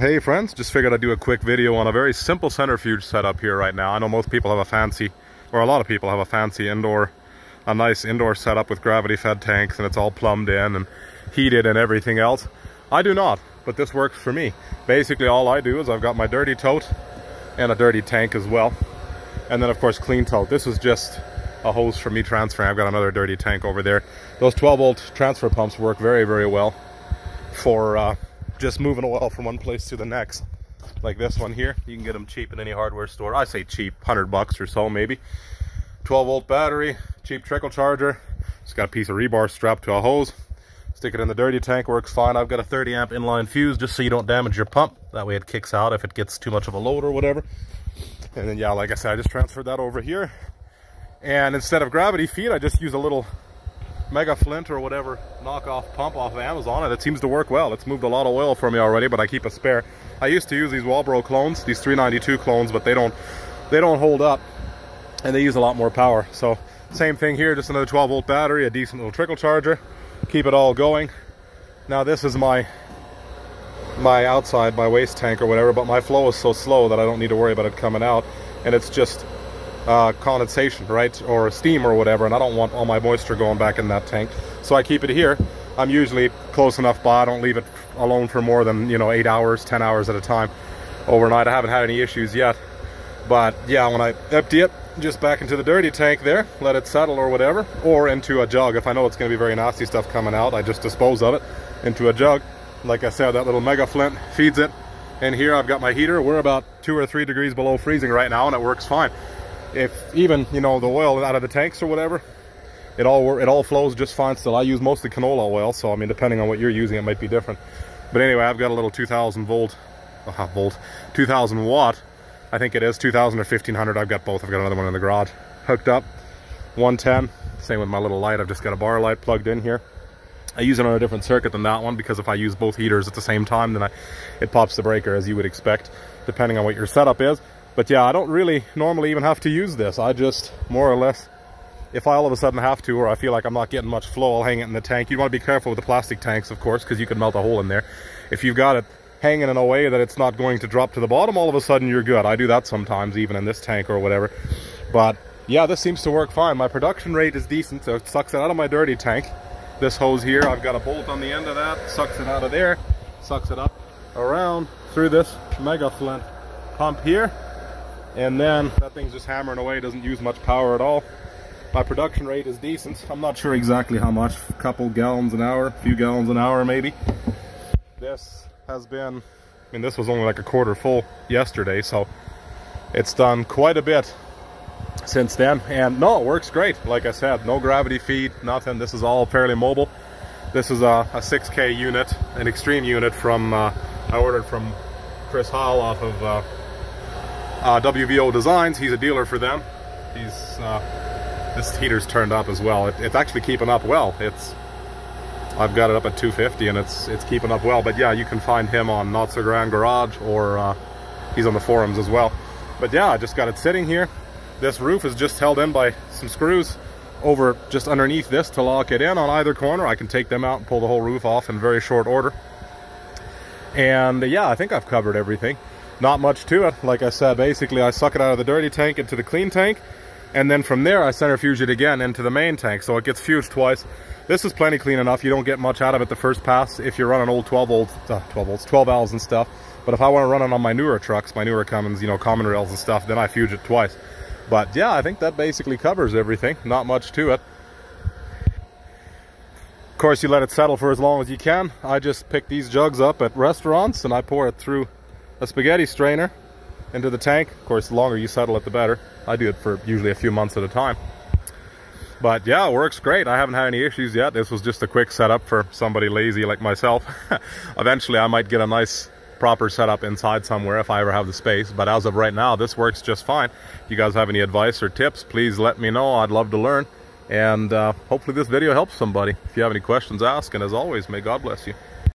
Hey friends, just figured I'd do a quick video on a very simple centrifuge setup here right now. I know most people have a fancy, or a lot of people have a fancy a nice indoor setup with gravity fed tanks and it's all plumbed in and heated and everything else. I do not, but this works for me. Basically all I do is I've got my dirty tote and a dirty tank as well. And then of course clean tote. This is just a hose for me transferring. I've got another dirty tank over there. Those 12-volt transfer pumps work very, very well for just moving oil from one place to the next, like this one here. You can get them cheap in any hardware store. I say cheap, $100 or so maybe. 12-volt battery, cheap trickle charger. Just got a piece of rebar strapped to a hose. Stick it in the dirty tank, works fine. I've got a 30 amp inline fuse just so you don't damage your pump. That way it kicks out if it gets too much of a load or whatever. And then yeah, like I said, I just transferred that over here. And instead of gravity feed, I just use a little Mega Flint or whatever knockoff pump off of Amazon, and it seems to work well. It's moved a lot of oil for me already, but I keep a spare. I used to use these Walbro clones, these 392 clones, but they don't hold up, and they use a lot more power. So same thing here, just another 12-volt battery, a decent little trickle charger, keep it all going. Now this is my outside, my waste tank or whatever, but my flow is so slow that I don't need to worry about it coming out, and it's just condensation, right, or steam or whatever, and I don't want all my moisture going back in that tank, so I keep it here. I'm usually close enough by. I don't leave it alone for more than 8 hours, 10 hours at a time overnight. I haven't had any issues yet, but yeah, when I empty it just back into the dirty tank there, let it settle or whatever, or into a jug. If I know it's going to be very nasty stuff coming out, I just dispose of it into a jug. Like I said, that little Mega Flint feeds it, and here I've got my heater. We're about 2 or 3 degrees below freezing right now, and it works fine. If even the oil out of the tanks or whatever, it all flows just fine still. I use mostly canola oil, so I mean, depending on what you're using, it might be different. But anyway, I've got a little 2000 watt, I think it is 2000 or 1500. I've got both. I've got another one in the garage hooked up, 110. Same with my little light. I've just got a bar light plugged in here. I use it on a different circuit than that one, because if I use both heaters at the same time, then it pops the breaker, as you would expect, depending on what your setup is. But yeah, I don't really normally even have to use this. I just, more or less, if I all of a sudden have to, or I feel like I'm not getting much flow, I'll hang it in the tank. You want to be careful with the plastic tanks, of course, because you can melt a hole in there. If you've got it hanging in a way that it's not going to drop to the bottom, all of a sudden you're good. I do that sometimes, even in this tank or whatever. But yeah, this seems to work fine. My production rate is decent, so it sucks it out of my dirty tank. This hose here, I've got a bolt on the end of that, sucks it out of there, sucks it up around through this Mega Flint pump here. And then that thing's just hammering away, doesn't use much power at all. My production rate is decent. I'm not sure exactly how much, a couple gallons an hour, a few gallons an hour maybe. This has been, I mean, this was only like a quarter full yesterday, so it's done quite a bit since then. And no, it works great. Like I said, no gravity feed, nothing. This is all fairly mobile. This is a 6K unit, an extreme unit from, I ordered from Chris Hall off of WVO Designs. He's a dealer for them. This heater's turned up as well. It's actually keeping up well. I've got it up at 250 and it's keeping up well. But yeah, you can find him on Not So Grand Garage, or he's on the forums as well. But yeah, I just got it sitting here. This roof is just held in by some screws over just underneath this to lock it in on either corner. I can take them out and pull the whole roof off in very short order. And yeah, I think I've covered everything. Not much to it. Like I said, basically I suck it out of the dirty tank into the clean tank, and then from there I centrifuge it again into the main tank, so it gets fused twice. This is plenty clean enough. You don't get much out of it the first pass if you're running old 12 valves and stuff. But if I want to run it on my newer trucks, my newer Cummins, common rails and stuff, then I fuse it twice. But yeah, I think that basically covers everything. Not much to it. Of course, you let it settle for as long as you can. I just pick these jugs up at restaurants and I pour it through a spaghetti strainer into the tank. Of course, the longer you settle it, the better. I do it for usually a few months at a time. But yeah, it works great. I haven't had any issues yet. This was just a quick setup for somebody lazy like myself. Eventually, I might get a nice proper setup inside somewhere if I ever have the space. But as of right now, this works just fine. If you guys have any advice or tips, please let me know. I'd love to learn. And hopefully this video helps somebody. If you have any questions, ask. And as always, may God bless you.